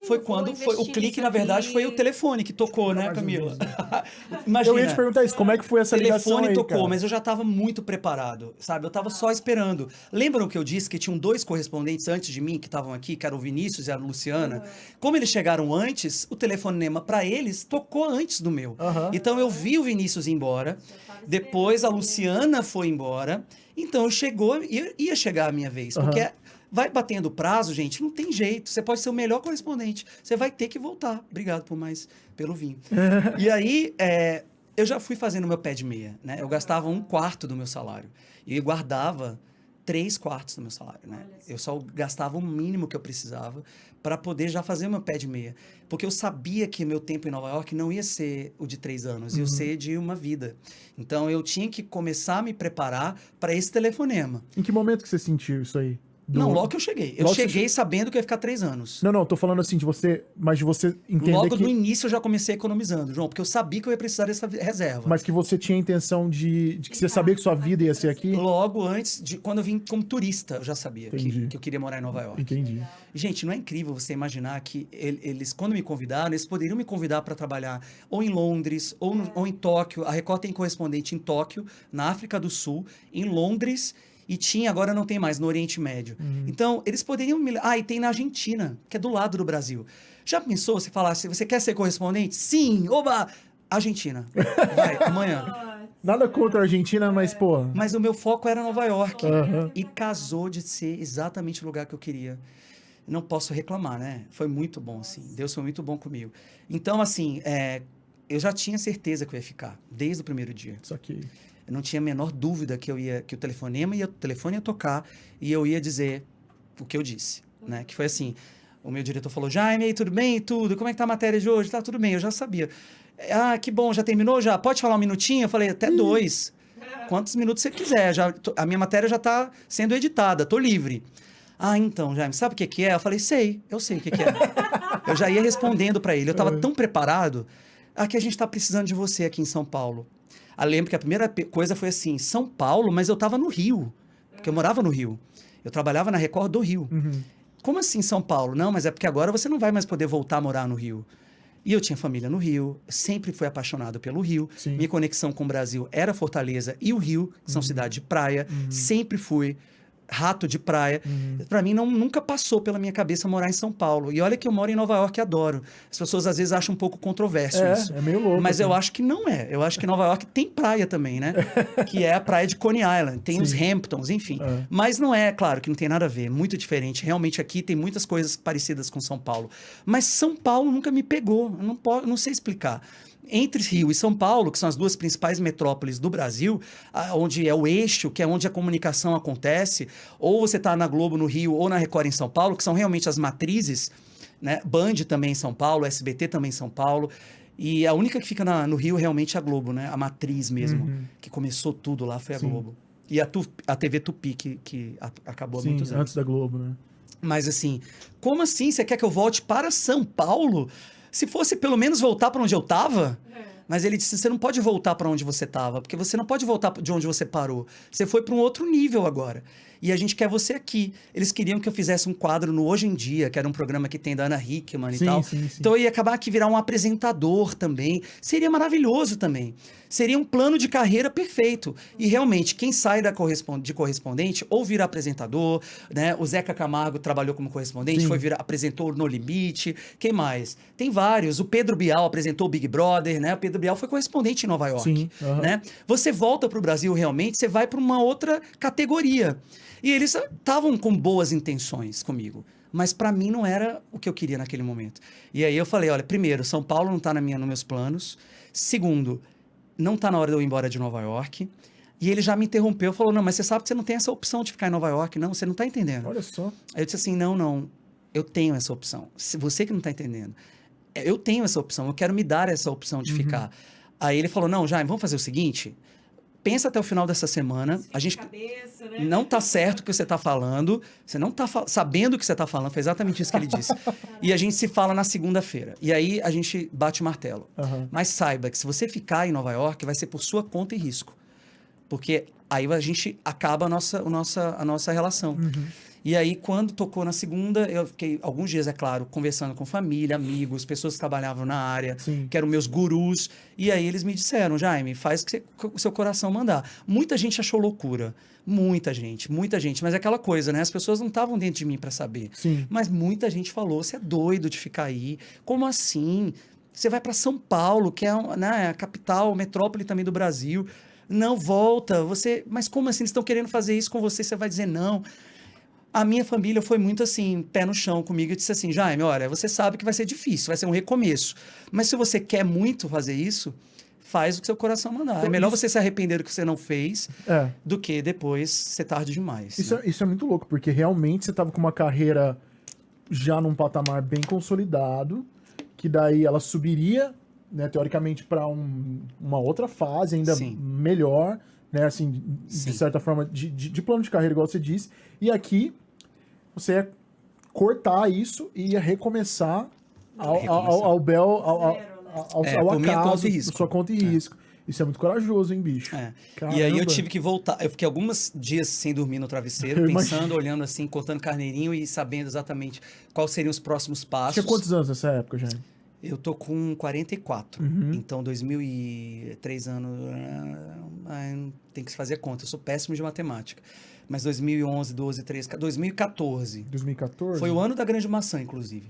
foi quando foi o clique, na verdade, foi o telefone que tocou, né, Camila? Imagina. Eu ia te perguntar isso, como é que foi essa ligação O telefone aí, tocou, cara? mas eu já estava muito preparado, sabe? Eu estava só esperando. Lembram que eu disse que tinham 2 correspondentes antes de mim que estavam aqui, que eram o Vinícius e a Luciana? Como eles chegaram antes, o telefonema para eles tocou antes do meu. Então eu vi o Vinícius ir embora, depois a Luciana foi embora, então ia chegar a minha vez, porque vai batendo prazo, gente, não tem jeito. Você pode ser o melhor correspondente, você vai ter que voltar. Obrigado pelo vinho. E aí, eu já fui fazendo meu pé de meia, né? Eu gastava 1/4 do meu salário e eu guardava 3/4 do meu salário, né? Eu só gastava o mínimo que eu precisava para poder já fazer meu pé de meia. Porque eu sabia que meu tempo em Nova York não ia ser o de 3 anos, ia ser de uma vida. Então, eu tinha que começar a me preparar para esse telefonema. Em que momento que você sentiu isso aí? Não, logo que eu cheguei. Eu cheguei sabendo que eu ia ficar 3 anos. Não, tô falando assim de você, mas de você entender logo no início eu já comecei economizando, João, porque eu sabia que eu ia precisar dessa reserva. Mas que você tinha a intenção de que você sabia que sua vida ia ser aqui? Logo antes, quando eu vim como turista, eu já sabia que eu queria morar em Nova York. Entendi. Gente, não é incrível você imaginar que eles, quando me convidaram, eles poderiam me convidar para trabalhar ou em Londres, ou em Tóquio. A Record tem correspondente em Tóquio, na África do Sul, em Londres, e tinha, agora não tem mais, no Oriente Médio. Então, eles poderiam me... e tem na Argentina, que é do lado do Brasil. Já pensou, você falasse, você quer ser correspondente? Sim, oba! Argentina. Vai, amanhã. Nada contra a Argentina, mas, pô... Mas o meu foco era Nova York. E casou de ser exatamente o lugar que eu queria. Não posso reclamar, né? Foi muito bom, assim. Deus foi muito bom comigo. Então, assim, eu já tinha certeza que eu ia ficar, desde o primeiro dia. Isso aqui... Eu não tinha a menor dúvida que o telefone ia tocar e eu ia dizer o que eu disse, né? Que foi assim, o meu diretor falou, Jaime, tudo bem? Tudo? Como é que tá a matéria de hoje? Tá tudo bem, eu já sabia. Que bom, já terminou? Já? Pode falar um minutinho? Eu falei, até 2. Quantos minutos você quiser. A minha matéria já tá sendo editada, tô livre. Então, Jaime, sabe o que é? Eu falei, eu sei o que é. Eu já ia respondendo para ele, eu tava tão preparado, que a gente tá precisando de você aqui em São Paulo. Lembro que a primeira coisa foi assim, São Paulo, mas eu estava no Rio, porque eu morava no Rio. Eu trabalhava na Record do Rio. Como assim São Paulo? Não, mas é porque agora você não vai mais poder voltar a morar no Rio. E eu tinha família no Rio, sempre fui apaixonado pelo Rio. Sim. Minha conexão com o Brasil era Fortaleza e o Rio, que são cidades de praia. Sempre fui rato de praia. Para mim, nunca passou pela minha cabeça morar em São Paulo. E olha que eu moro em Nova York e adoro. As pessoas às vezes acham um pouco controverso isso. É meio louco. Mas assim. eu acho que não é. Eu acho que Nova York tem praia também, né? Que é a praia de Coney Island. Tem os Hamptons, enfim. Mas não é, claro, que não tem nada a ver. Muito diferente. Realmente aqui tem muitas coisas parecidas com São Paulo. Mas São Paulo nunca me pegou. Não sei explicar. Entre Rio e São Paulo, que são as 2 principais metrópoles do Brasil, onde é o eixo, que é onde a comunicação acontece, ou você está na Globo no Rio ou na Record em São Paulo, que são realmente as matrizes, né? Band também em São Paulo, SBT também em São Paulo, e a única que fica no Rio realmente é a Globo, né? A matriz mesmo, que começou tudo lá foi a Globo. E a TV Tupi, que acabou há muitos anos. Antes da Globo, né? Mas assim, como assim? Você quer que eu volte para São Paulo? Se fosse pelo menos voltar para onde eu estava, mas ele disse, você não pode voltar para onde você estava, porque você não pode voltar de onde você parou. Você foi para um outro nível agora. E a gente quer você aqui. Eles queriam que eu fizesse um quadro no Hoje em Dia, que era um programa que tem da Ana Hickman e tal. Sim. Então eu ia acabar aqui virar um apresentador também. Seria maravilhoso também. Seria um plano de carreira perfeito. E realmente, quem sai de correspondente ou vira apresentador, né? O Zeca Camargo trabalhou como correspondente, apresentou No Limite. Quem mais? Tem vários. O Pedro Bial apresentou o Big Brother, né? O Pedro Bial foi correspondente em Nova York. Né? Você volta para o Brasil realmente, você vai para uma outra categoria. E eles estavam com boas intenções comigo. Mas para mim não era o que eu queria naquele momento. E aí eu falei, olha, primeiro, São Paulo não está nos meus planos. Segundo, não está na hora de eu ir embora de Nova York. E ele já me interrompeu, falou, não, mas você sabe que você não tem essa opção de ficar em Nova York. Não, você não está entendendo. Olha só. Aí eu disse assim, não, eu tenho essa opção. Você que não está entendendo. Eu tenho essa opção, eu quero me dar essa opção de ficar. Aí ele falou, não, Jaime, vamos fazer o seguinte... Pensa até o final dessa semana. A gente não tá certo o que você tá falando. Você não tá sabendo o que você tá falando. Foi exatamente isso que ele disse. E a gente se fala na segunda-feira. E aí a gente bate o martelo. Mas saiba que se você ficar em Nova York, vai ser por sua conta e risco. Porque aí a gente acaba a nossa relação. E aí, quando tocou na segunda, eu fiquei alguns dias, é claro, conversando com família, amigos, pessoas que trabalhavam na área, Sim. que eram meus gurus. E aí eles me disseram, Jaime, faz o que o seu coração mandar. Muita gente achou loucura. Muita gente. Mas é aquela coisa, né? As pessoas não estavam dentro de mim para saber. Sim. Mas muita gente falou, você é doido de ficar aí. Como assim? Você vai para São Paulo, que é, né, a capital, metrópole também do Brasil. Não, volta. Mas como assim? Eles estão querendo fazer isso com você, você vai dizer não. A minha família foi muito assim, pé no chão comigo. Eu disse assim, Jaime, olha, você sabe que vai ser difícil, vai ser um recomeço. Mas se você quer muito fazer isso, faz o que seu coração mandar. Então, é melhor você se arrepender do que você não fez É. do que depois ser tarde demais. Isso, né? isso é muito louco, porque realmente você tava com uma carreira já num patamar bem consolidado, que daí ela subiria, né, teoricamente, para uma outra fase ainda Sim. melhor, né, assim, de Sim. certa forma, de plano de carreira, igual você disse. E aqui, você ia cortar isso e ia recomeçar ao bel, ao por minha acaso, conta e risco. sua conta e risco. Isso é muito corajoso, hein, bicho? É. Caramba. E aí eu tive que voltar. Eu fiquei alguns dias sem dormir no travesseiro, Eu pensando, imagino. olhando assim, cortando carneirinho e sabendo exatamente quais seriam os próximos passos. Tinha quantos anos nessa época, Jaime? Eu tô com 44. Uhum. Então, 2003 anos... tem que se fazer conta. Eu sou péssimo de matemática. Mas 2011, 12, 13... 2014. 2014? Foi o ano da Grande Maçã, inclusive.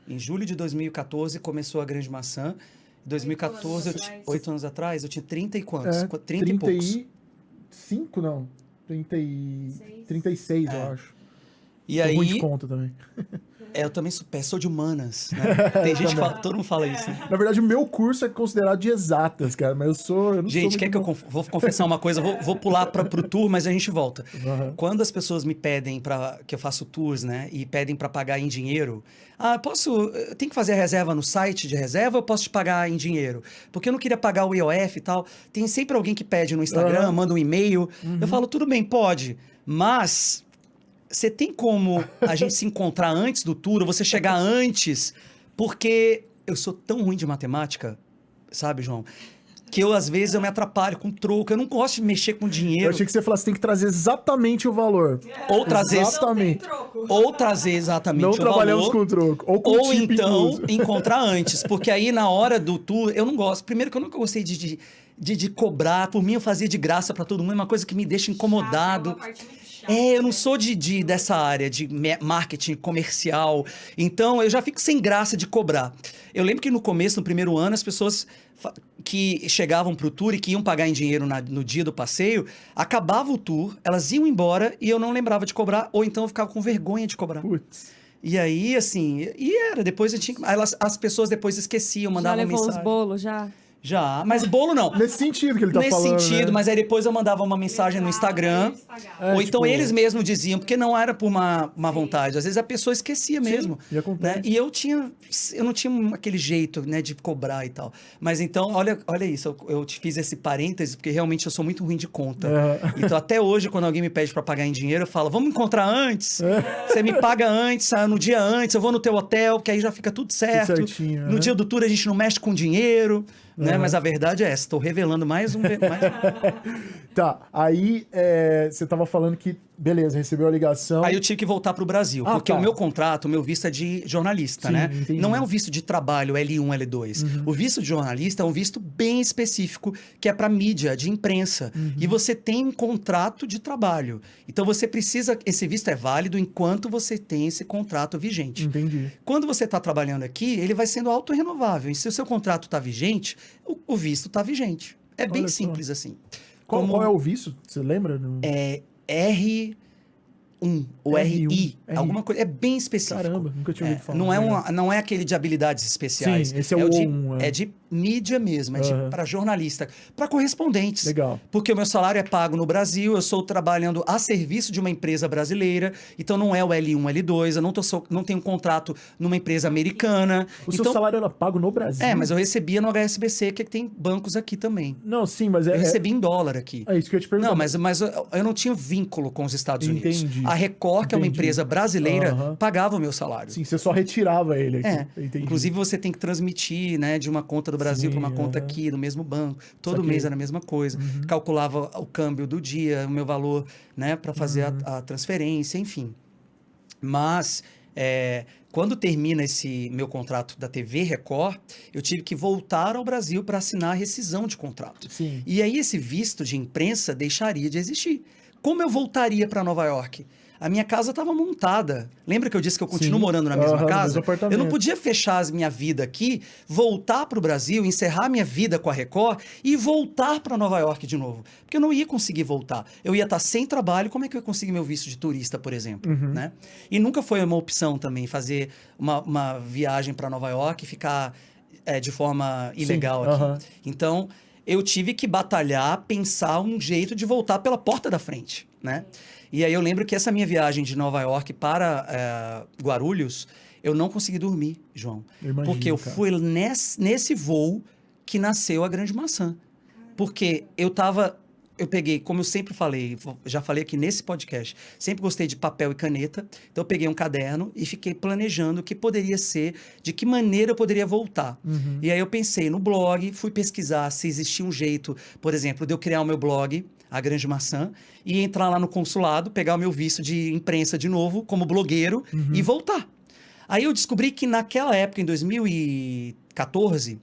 Em julho de 2014 começou a Grande Maçã. Em 2014, 8 anos atrás, eu tinha 30 e quantos? 30 e poucos. 35, não. 36, eu acho. E Tô aí... ruim de conta também. eu também sou de humanas, né? Tem gente que fala, todo mundo fala isso, né? Na verdade, o meu curso é considerado de exatas, cara, mas eu não sou Gente, muito quer que eu bom. vou confessar uma coisa? Vou pular pro tour, mas a gente volta. Aham. Quando as pessoas me pedem que eu faço tours, né? E pedem para pagar em dinheiro. Eu tenho que fazer a reserva no site de reserva ou eu posso te pagar em dinheiro? Porque eu não queria pagar o IOF e tal. Tem sempre alguém que pede no Instagram, Aham. manda um e-mail. Eu falo, tudo bem, pode. Mas você tem como a gente se encontrar antes do tour, ou você chegar antes? Porque eu sou tão ruim de matemática, sabe, João? Que às vezes, eu me atrapalho com troco. Eu não gosto de mexer com Eu dinheiro. achei que você falasse que tem que trazer exatamente o valor. Ou trazer... Exatamente. Ou trazer exatamente Não o trabalhamos valor, com troco. Ou com ou tip então incluso. encontrar antes. Porque aí, na hora do tour, eu não gosto. Primeiro que eu nunca gostei de cobrar. Por mim, eu fazia de graça para todo mundo. É uma coisa que me deixa incomodado. Eu não sou dessa área de marketing comercial. Então, eu já fico sem graça de cobrar. Eu lembro que no começo, no primeiro ano, as pessoas que chegavam pro tour e que iam pagar em dinheiro no dia do passeio, acabava o tour, elas iam embora e eu não lembrava de cobrar, ou então eu ficava com vergonha de cobrar. Putz. E aí, assim, depois eu tinha... As pessoas depois esqueciam, Já mandavam levou mensagem. os bolos, já? Já, mas bolo não. Nesse sentido que ele tá Nesse falando, sentido, né? mas aí depois eu mandava uma mensagem no Instagram. Ou então tipo, eles mesmos diziam, porque não era por uma vontade. Às vezes a pessoa esquecia mesmo. e acontece. Né? E eu não tinha aquele jeito, né, de cobrar e tal. Mas então, olha isso, eu te fiz esse parêntese, porque realmente eu sou muito ruim de conta. Então até hoje, quando alguém me pede para pagar em dinheiro, eu falo, vamos encontrar antes? Você me paga antes, no dia antes, eu vou no teu hotel, que aí já fica tudo certo. certinho, No né? dia do tour a gente não mexe com dinheiro. Né? Mas a verdade é essa, estou revelando mais um... Tá, aí você tava falando que, beleza, recebeu a ligação. Aí eu tive que voltar para o Brasil, porque tá. o meu contrato, o meu visto é de jornalista, Sim, né? entendi. Não é um visto de trabalho L1, L2. O visto de jornalista é um visto bem específico, que é para mídia, de imprensa. E você tem um contrato de trabalho. Então você precisa... Esse visto é válido enquanto você tem esse contrato vigente. Entendi. Quando você está trabalhando aqui, ele vai sendo autorrenovável. E se o seu contrato está vigente, o visto está vigente. É bem Olha só. simples assim. Qual é o visto? Você lembra? R1 ou R1, RI, R. alguma coisa. É bem específico. Caramba, nunca tinha ouvido falar. Não é aquele de habilidades especiais. Sim, esse é o de, O1, é de mídia mesmo, Aham. para jornalista, para correspondentes. Legal. Porque o meu salário é pago no Brasil, eu estou trabalhando a serviço de uma empresa brasileira, então não é o L1, L2, eu não tenho um contrato numa empresa americana. O seu Então, salário era pago no Brasil? mas eu recebia no HSBC, que tem bancos aqui também. Não, sim, mas Eu recebi em dólar aqui. É isso que eu ia te perguntar. Não, mas eu não tinha vínculo com os Estados Unidos. Entendi. A Record, que é uma Entendi. empresa brasileira, Aham. pagava o meu salário. Sim, você só retirava ele aqui. Entendi. Inclusive, você tem que transmitir, né, de uma conta do Brasil Sim, para uma conta aqui, do mesmo banco. Todo mês era a mesma coisa. Calculava o câmbio do dia, o meu valor, né, para fazer a transferência, enfim. Mas, quando termina esse meu contrato da TV Record, eu tive que voltar ao Brasil para assinar a rescisão de contrato. Sim. E aí esse visto de imprensa deixaria de existir. Como eu voltaria para Nova York? A minha casa estava montada. Lembra que eu disse que eu continuo Sim. morando na mesma No casa? mesmo apartamento. Eu não podia fechar a minha vida aqui, voltar para o Brasil, encerrar minha vida com a Record e voltar para Nova York de novo. Porque eu não ia conseguir voltar. Eu ia estar sem trabalho, como é que eu ia conseguir meu visto de turista, por exemplo? Né? E nunca foi uma opção também fazer uma viagem para Nova York e ficar de forma ilegal aqui. Então, eu tive que batalhar, pensar um jeito de voltar pela porta da frente, né? E aí eu lembro que essa minha viagem de Nova York para Guarulhos, eu não consegui dormir, João. Porque eu fui nesse voo que nasceu a Grande Maçã. Porque eu peguei, como eu sempre falei, já falei aqui nesse podcast, sempre gostei de papel e caneta, então eu peguei um caderno e fiquei planejando o que poderia ser, de que maneira eu poderia voltar. E aí eu pensei no blog, fui pesquisar se existia um jeito, por exemplo, de eu criar o meu blog, a Grande Maçã, e entrar lá no consulado, pegar o meu visto de imprensa de novo, como blogueiro, e voltar. Aí eu descobri que naquela época, em 2014...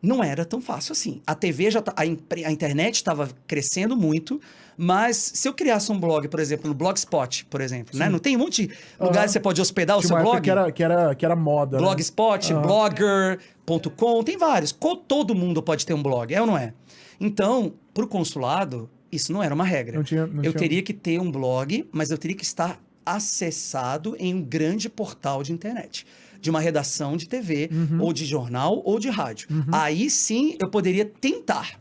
não era tão fácil assim. A TV a internet estava crescendo muito, mas se eu criasse um blog, por exemplo, no Blogspot, por exemplo, né? Não tem um monte de lugares que você pode hospedar o seu blog? Que era moda. Blogspot, blogger.com, tem vários. Todo mundo pode ter um blog, é ou não é? Então, para o consulado, isso não era uma regra. Eu teria que ter um blog, mas eu teria que estar acessado em um grande portal de internet, de uma redação de TV, ou de jornal, ou de rádio. Aí sim eu poderia tentar.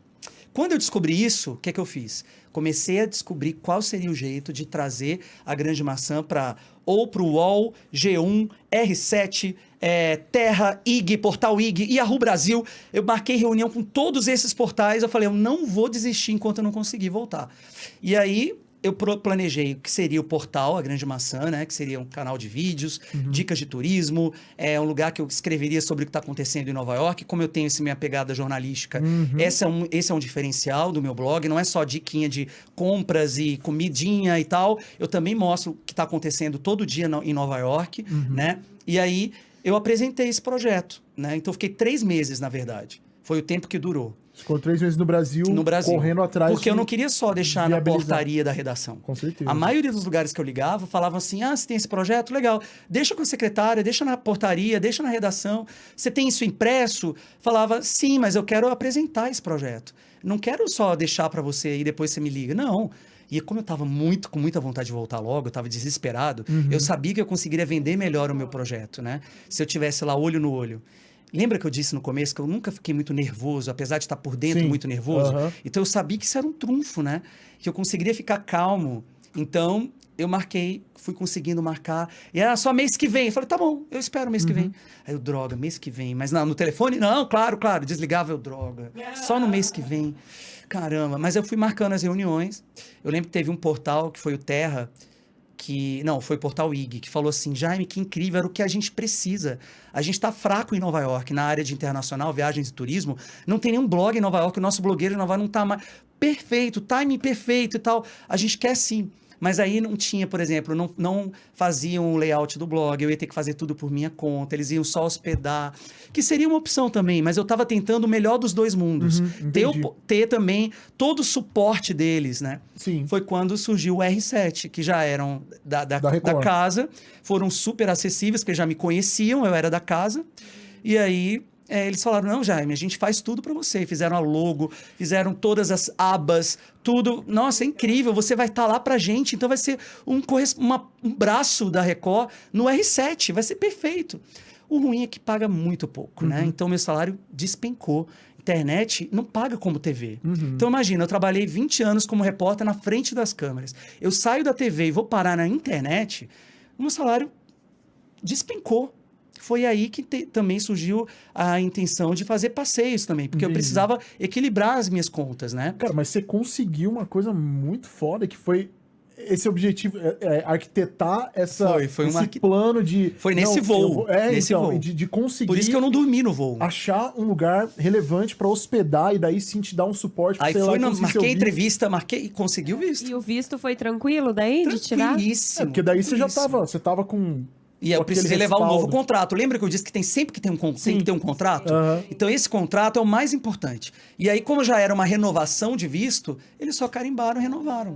Quando eu descobri isso, o que é que eu fiz? Comecei a descobrir qual seria o jeito de trazer a Grande Maçã para o UOL, G1, R7, Terra, IG, Portal IG, Yahoo Brasil. Eu marquei reunião com todos esses portais. Eu falei, eu não vou desistir enquanto eu não conseguir voltar. E aí eu planejei o que seria o portal, a Grande Maçã, né? Que seria um canal de vídeos, dicas de turismo, um lugar que eu escreveria sobre o que está acontecendo em Nova York. Como eu tenho essa minha pegada jornalística, esse é um diferencial do meu blog. Não é só diquinha de compras e comidinha e tal. Eu também mostro o que está acontecendo todo dia em Nova York, né? E aí eu apresentei esse projeto, né? Então eu fiquei 3 meses, na verdade. Foi o tempo que durou. Ficou 3 meses no Brasil, correndo atrás. Porque eu não queria só deixar na portaria da redação. Com certeza. A maioria dos lugares que eu ligava falavam assim: você tem esse projeto? Legal. Deixa com a secretária, deixa na portaria, deixa na redação. Você tem isso impresso? Falava, sim, mas eu quero apresentar esse projeto. Não quero só deixar para você e depois você me liga. Não. E como eu estava com muita vontade de voltar logo, eu estava desesperado, eu sabia que eu conseguiria vender melhor o meu projeto, né? Se eu tivesse lá olho no olho. Lembra que eu disse no começo que eu nunca fiquei muito nervoso, apesar de estar por dentro muito nervoso? Então eu sabia que isso era um trunfo, né? Que eu conseguiria ficar calmo. Então eu fui conseguindo marcar. E era só mês que vem. Eu falei, tá bom, eu espero mês que vem. Aí eu, droga, mês que vem. Mas não, no telefone, não, claro. Desligava eu, droga. Só no mês que vem. Caramba. Mas eu fui marcando as reuniões. Eu lembro que teve um portal que foi o Terra, foi o Portal IG, que falou assim, Jaime, que incrível, era o que a gente precisa. A gente está fraco em Nova York, na área de internacional, viagens e turismo, não tem nenhum blog em Nova York, o nosso blogueiro em Nova York não está mais perfeito, timing perfeito e tal. A gente quer sim. Mas aí não tinha, por exemplo, não faziam o layout do blog, eu ia ter que fazer tudo por minha conta, eles iam só hospedar, que seria uma opção também, mas eu estava tentando o melhor dos dois mundos. Ter também todo o suporte deles, né? Sim. Foi quando surgiu o R7, que já eram da casa, foram super acessíveis, porque já me conheciam, eu era da casa, e aí eles falaram, não, Jaime, a gente faz tudo para você. Fizeram a logo, fizeram todas as abas, tudo. Nossa, é incrível, você vai estar lá pra gente. Então vai ser um braço da Record no R7, vai ser perfeito. O ruim é que paga muito pouco, né? Então meu salário despencou. Internet não paga como TV. Então imagina, eu trabalhei 20 anos como repórter na frente das câmeras. Eu saio da TV e vou parar na internet, o meu salário despencou. Foi aí que também surgiu a intenção de fazer passeios também, porque eu precisava equilibrar as minhas contas, né? Cara, mas você conseguiu uma coisa muito foda, que foi esse objetivo, arquitetar Foi esse plano de... Foi nesse voo. Nesse voo. De conseguir... Por isso que eu não dormi no voo. Achar um lugar relevante pra hospedar e daí sim te dar um suporte. Aí marquei entrevista, marquei e consegui o visto. E o visto foi tranquilo daí de tirar? Tranquilíssimo. Porque daí você tava com... E eu precisei levar um novo contrato. Lembra que eu disse que sempre que tem um contrato? Uhum. Então esse contrato é o mais importante. E aí, como já era uma renovação de visto, eles só carimbaram e renovaram.